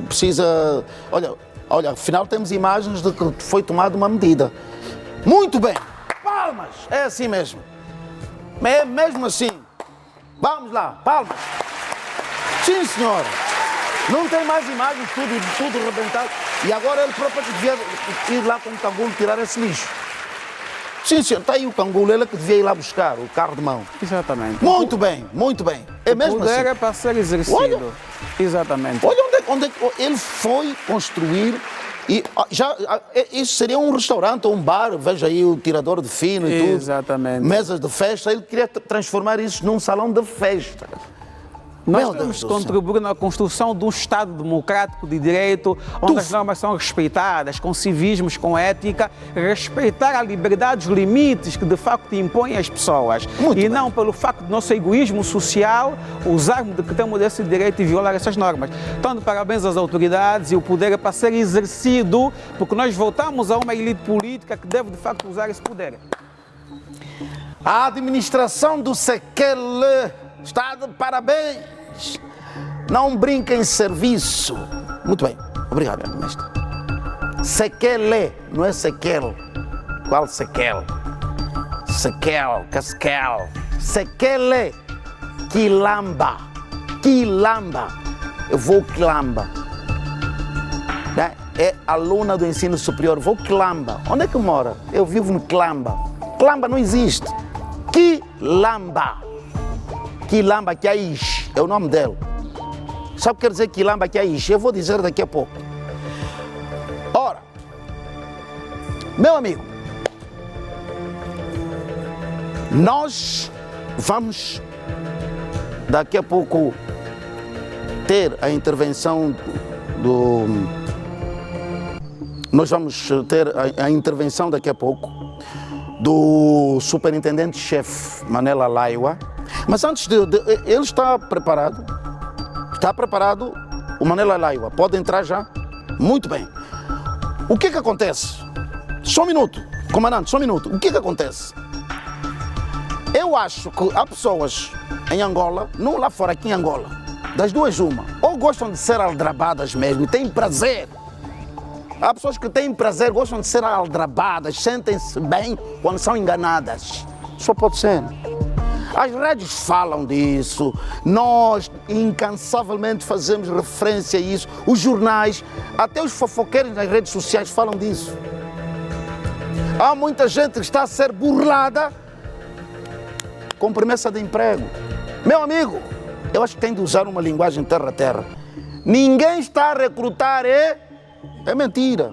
Speaker 1: precisa... Olha, afinal temos imagens de que foi tomada uma medida. Muito bem. Palmas. É assim mesmo. É mesmo assim. Vamos lá. Palmas. Sim, senhora. Não tem mais imagens, tudo arrebentado. E agora ele próprio devia ir lá com o cangulo tirar esse lixo. Sim, senhor, está aí o cangulo, ele que devia ir lá buscar o carro de mão.
Speaker 15: Exatamente.
Speaker 1: Muito bem, muito bem. É mesmo assim.
Speaker 15: O poder é para ser exercido.
Speaker 1: Olha,
Speaker 15: exatamente.
Speaker 1: Olha onde é que ele foi construir. E isso seria um restaurante ou um bar, veja aí o tirador de fino e tudo.
Speaker 15: Exatamente.
Speaker 1: Mesas de festa, ele queria transformar isso num salão de festa.
Speaker 15: Nós temos que contribuir na construção de um Estado democrático de direito, onde as normas são respeitadas, com civismos, com ética, respeitar a liberdade, os limites que de facto impõem às pessoas. E não pelo facto do nosso egoísmo social, usarmos de que temos esse direito e violar essas normas. Então, parabéns às autoridades, e o poder é para ser exercido, porque nós voltamos a uma elite política que deve de facto usar esse poder.
Speaker 1: A administração do Sequele está de parabéns. Não brinca em serviço. Muito bem. Obrigado, mestre. Sequele, não é Sequel. Qual Sequel? Sequel, Casquel. Sequele. Quilamba. Quilamba. Eu vou Quilamba. É aluna do ensino superior. Vou Quilamba. Onde é que mora? Eu vivo no Quilamba. Quilamba não existe. Quilamba. Quilamba Queixe é o nome dele. Sabe o que quer dizer Quilamba Queixe? Eu vou dizer daqui a pouco. Ora, meu amigo, nós vamos daqui a pouco ter a intervenção do... Nós vamos ter a intervenção daqui a pouco do superintendente-chefe Manela Laiwa. Mas antes ele está preparado. Está preparado o Manela Laiwa. Pode entrar já? Muito bem. O que acontece? Só um minuto, comandante, só um minuto. O que acontece? Eu acho que há pessoas em Angola, não lá fora, aqui em Angola, das duas uma, ou gostam de ser aldrabadas mesmo, têm prazer. Há pessoas que têm prazer, gostam de ser aldrabadas, sentem-se bem quando são enganadas. Só pode ser. As redes falam disso, nós incansavelmente fazemos referência a isso, os jornais, até os fofoqueiros nas redes sociais falam disso. Há muita gente que está a ser burlada com promessa de emprego. Meu amigo, eu acho que tem de usar uma linguagem terra a terra. Ninguém está a recrutar, é mentira.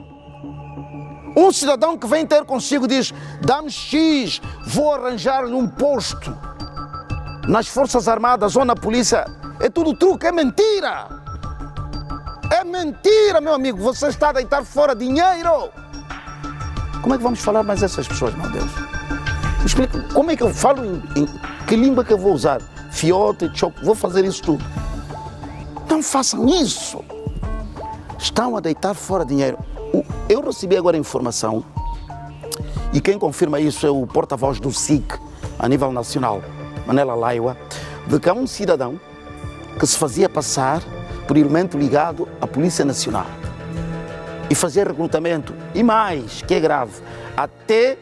Speaker 1: Um cidadão que vem ter consigo diz, dá-me X, vou arranjar-lhe um posto nas Forças Armadas ou na polícia, é tudo truque, é mentira. É mentira, meu amigo, você está a deitar fora dinheiro. Como é que vamos falar mais essas pessoas, meu Deus? Me explica, como é que eu falo, em que língua que eu vou usar? Fiote, choco, vou fazer isso tudo. Não façam isso. Estão a deitar fora dinheiro. Eu recebi agora informação, e quem confirma isso é o porta-voz do SIC, a nível nacional, Manela Laiwa, de que há um cidadão que se fazia passar por elemento ligado à Polícia Nacional e fazia recrutamento, e mais, que é grave, até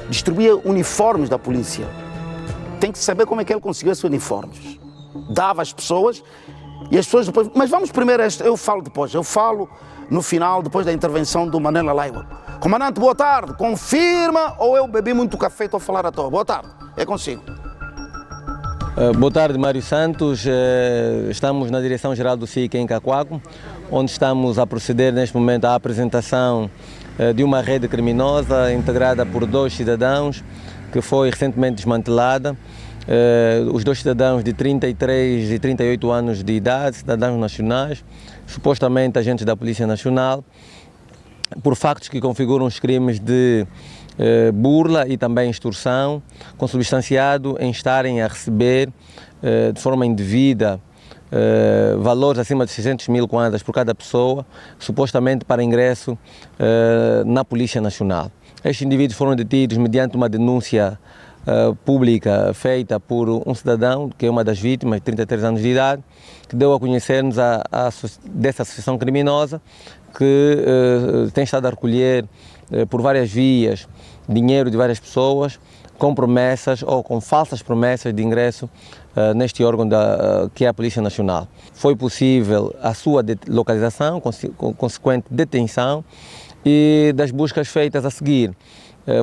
Speaker 1: distribuía uniformes da polícia. Tem que saber como é que ele conseguiu esses uniformes. Dava às pessoas e as pessoas depois... Mas vamos primeiro, eu falo depois, eu falo no final, depois da intervenção do Manela Laiwa. Comandante, boa tarde, confirma ou eu bebi muito café e estou a falar à toa? Boa tarde, é consigo.
Speaker 16: Boa tarde, Mário Santos. Estamos na Direção-Geral do SIC em Cacoago, onde estamos a proceder neste momento à apresentação de uma rede criminosa integrada por 2 cidadãos que foi recentemente desmantelada. Os 2 cidadãos de 33 e 38 anos de idade, cidadãos nacionais, supostamente agentes da Polícia Nacional, por factos que configuram os crimes de burla e também extorsão, consubstanciado em estarem a receber de forma indevida valores acima de 600 mil kwanzas por cada pessoa, supostamente para ingresso na Polícia Nacional. Estes indivíduos foram detidos mediante uma denúncia pública feita por um cidadão, que é uma das vítimas, de 33 anos de idade, que deu a conhecer-nos dessa associação criminosa que tem estado a recolher por várias vias dinheiro de várias pessoas com promessas ou com falsas promessas de ingresso neste órgão que é a Polícia Nacional. Foi possível a sua localização, consequente detenção, e das buscas feitas a seguir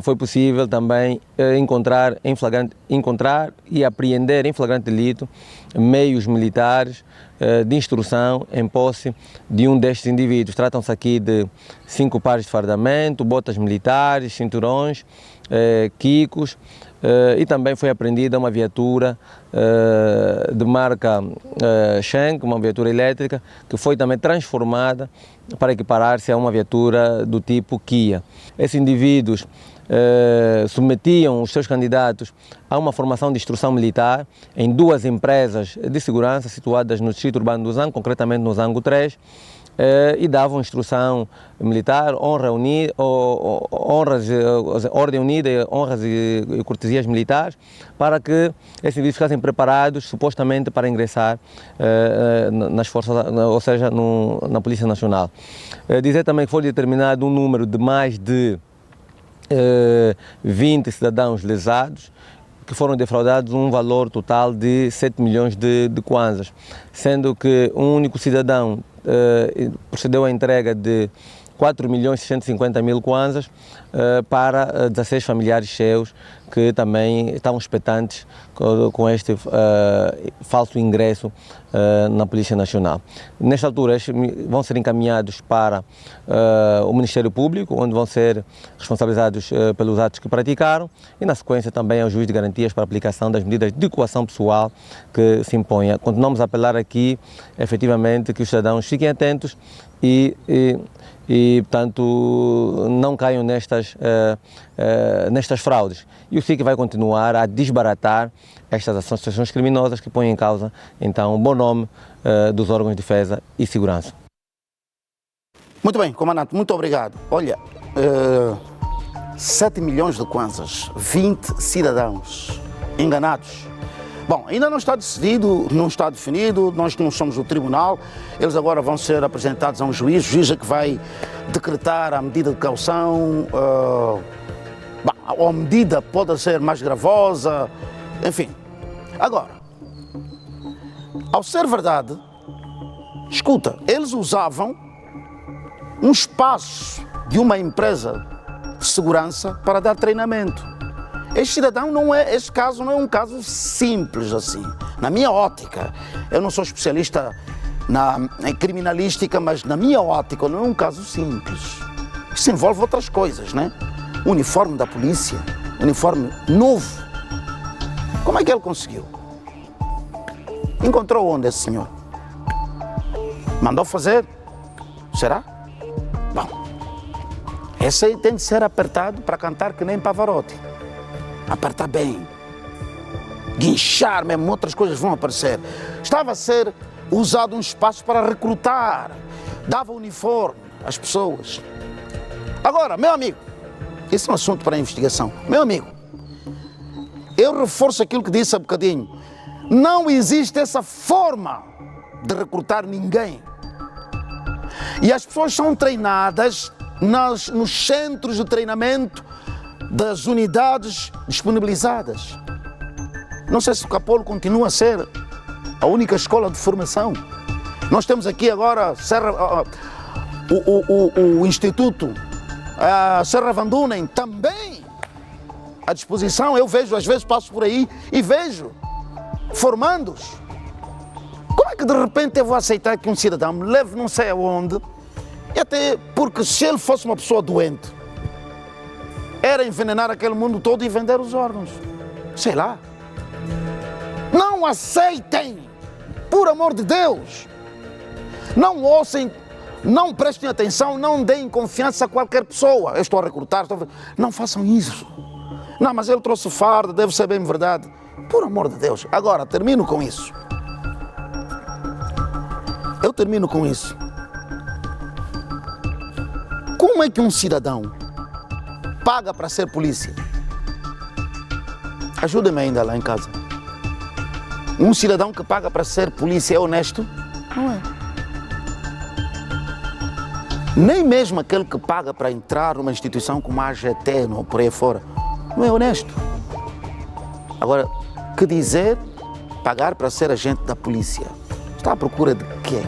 Speaker 16: foi possível também encontrar e apreender em flagrante delito meios militares de instrução em posse de um destes indivíduos. Tratam-se aqui de 5 pares de fardamento, botas militares, cinturões, quicos, e também foi apreendida uma viatura de marca Schenck, uma viatura elétrica, que foi também transformada para equiparar-se a uma viatura do tipo Kia. Esses indivíduos submetiam os seus candidatos a uma formação de instrução militar em 2 empresas de segurança situadas no distrito urbano do Zango, concretamente no Zango 3, e davam instrução militar, ordem unida, honras e cortesias militares, para que esses indivíduos ficassem preparados supostamente para ingressar nas forças, ou seja, na Polícia Nacional. Dizer também que foi determinado um número de mais de 20 cidadãos lesados, que foram defraudados um valor total de 7 milhões de kwanzas, sendo que um único cidadão procedeu à entrega de 4.650.000 kwanzas para 16 familiares seus que também estavam expectantes com este falso ingresso na Polícia Nacional. Nesta altura, estes vão ser encaminhados para o Ministério Público, onde vão ser responsabilizados pelos atos que praticaram, e na sequência também ao juiz de garantias para a aplicação das medidas de coação pessoal que se imponha. Continuamos a apelar aqui, efetivamente, que os cidadãos fiquem atentos e portanto, não caiam nestas fraudes. E o SIC vai continuar a desbaratar estas associações criminosas que põem em causa, então, o bom nome dos órgãos de defesa e segurança.
Speaker 1: Muito bem, comandante, muito obrigado. Olha, 7 milhões de kwanzas, 20 cidadãos enganados. Bom, ainda não está decidido, não está definido, nós não somos o tribunal, eles agora vão ser apresentados a um juiz, o juiz é que vai decretar a medida de caução, a medida pode ser mais gravosa, enfim. Agora, ao ser verdade, escuta, eles usavam um espaço de uma empresa de segurança para dar treinamento. Este cidadão este caso não é um caso simples assim. Na minha ótica, eu não sou especialista em criminalística, mas na minha ótica não é um caso simples. Isso envolve outras coisas, né? Uniforme da polícia, uniforme novo. Como é que ele conseguiu? Encontrou onde esse senhor? Mandou fazer? Será? Bom, esse aí tem de ser apertado para cantar que nem Pavarotti. Apertar bem, guinchar mesmo, outras coisas vão aparecer. Estava a ser usado um espaço para recrutar, dava uniforme às pessoas. Agora, meu amigo, esse é um assunto para investigação. Meu amigo, eu reforço aquilo que disse há bocadinho. Não existe essa forma de recrutar ninguém. E as pessoas são treinadas nos centros de treinamento das unidades disponibilizadas. Não sei se o Capolo continua a ser a única escola de formação. Nós temos aqui agora o Instituto Serra Vandunen também à disposição. Eu vejo, às vezes passo por aí e vejo formandos. Como é que de repente eu vou aceitar que um cidadão me leve não sei aonde? E até porque se ele fosse uma pessoa doente, era envenenar aquele mundo todo e vender os órgãos. Sei lá. Não aceitem, por amor de Deus. Não ouçam, não prestem atenção, não deem confiança a qualquer pessoa. Eu estou a recrutar, não façam isso. Não, mas ele trouxe farda, deve ser bem verdade. Por amor de Deus. Agora, termino com isso. Eu termino com isso. Como é que um cidadão paga para ser polícia? Ajuda-me ainda lá em casa. Um cidadão que paga para ser polícia é honesto? Não é. Nem mesmo aquele que paga para entrar numa instituição como a AGT ou por aí fora, não é honesto. Agora, que dizer pagar para ser agente da polícia? Está à procura de quê?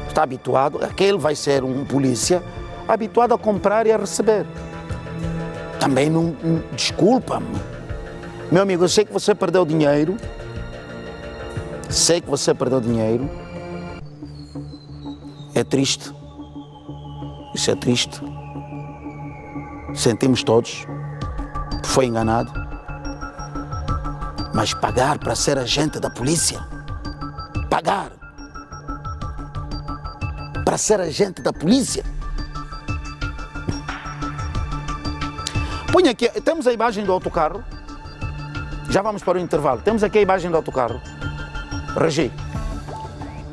Speaker 1: Está habituado, aquele vai ser um polícia habituado a comprar e a receber. Também não, desculpa-me. Meu amigo, eu sei que você perdeu dinheiro. Sei que você perdeu dinheiro. É triste. Isso é triste. Sentimos todos. Foi enganado. Mas pagar para ser agente da polícia? Pagar para ser agente da polícia? Põe aqui, temos a imagem do autocarro. Já vamos para o intervalo. Temos aqui a imagem do autocarro. Regi.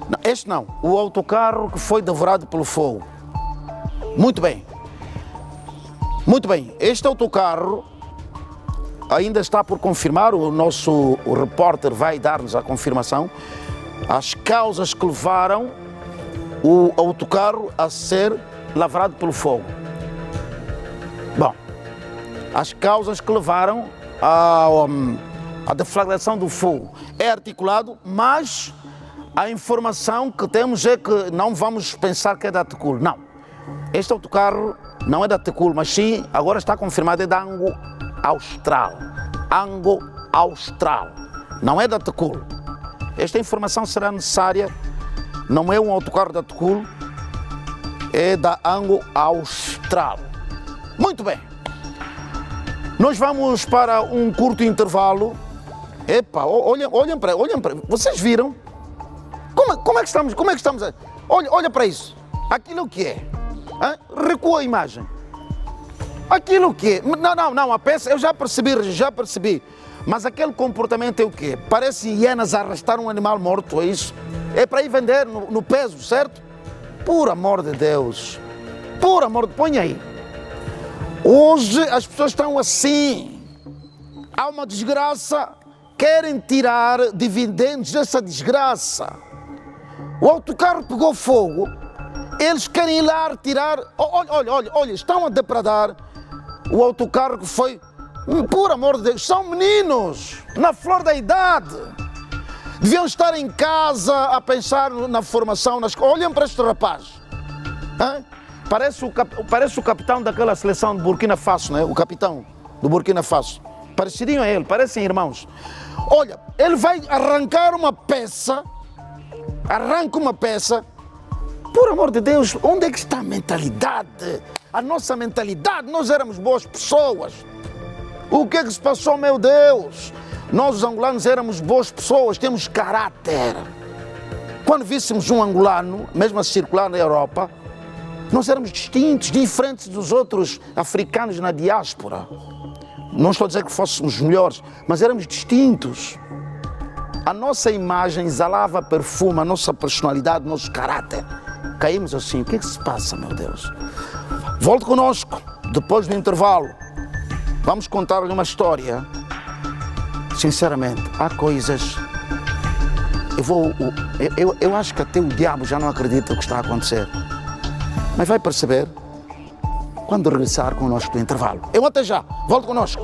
Speaker 1: Não, este não. O autocarro que foi devorado pelo fogo. Muito bem. Muito bem. Este autocarro ainda está por confirmar. O nosso repórter vai dar-nos a confirmação. As causas que levaram o autocarro a ser lavrado pelo fogo. Bom, as causas que levaram a deflagração do fogo é articulado, mas a informação que temos é que não vamos pensar que é da Tecul. Não. Este autocarro não é da Tecul, mas sim, agora está confirmado, é da Ango Austral. Ango Austral. Não é da Tecul. Esta informação será necessária. Não é um autocarro da Tecul, é da Ango Austral. Muito bem. Nós vamos para um curto intervalo. Epa, olhem para. Vocês viram? Como é que estamos? Olha para isso. Aquilo que é? Hã? Recua a imagem. Aquilo que é? Não, a peça eu já percebi. Mas aquele comportamento é o quê? Parece hienas a arrastar um animal morto, é isso? É para ir vender no peso, certo? Por amor de Deus. Põe aí. Hoje as pessoas estão assim. Há uma desgraça, querem tirar dividendos dessa desgraça. O autocarro pegou fogo, eles querem ir lá tirar. Olha, estão a depredar o autocarro que foi. Por amor de Deus, são meninos, na flor da idade. Deviam estar em casa a pensar na formação. Olhem para este rapaz. Hã? Parece o capitão daquela seleção de Burkina Faso, né? O capitão do Burkina Faso. Pareceriam a ele, parecem irmãos. Olha, ele vai arrancar uma peça. Arranca uma peça. Por amor de Deus, onde é que está a mentalidade? A nossa mentalidade, nós éramos boas pessoas. O que é que se passou, meu Deus? Nós, os angolanos, éramos boas pessoas, temos caráter. Quando víssemos um angolano, mesmo a circular na Europa, nós éramos distintos, diferentes dos outros africanos na diáspora. Não estou a dizer que fôssemos melhores, mas éramos distintos. A nossa imagem exalava perfume, a nossa personalidade, o nosso caráter. Caímos assim, o que é que se passa, meu Deus? Volte conosco, depois do intervalo. Vamos contar-lhe uma história. Sinceramente, há coisas... Eu acho que até o diabo já não acredita no que está a acontecer. Mas vai perceber quando regressar conosco do intervalo. Eu até já, volte conosco.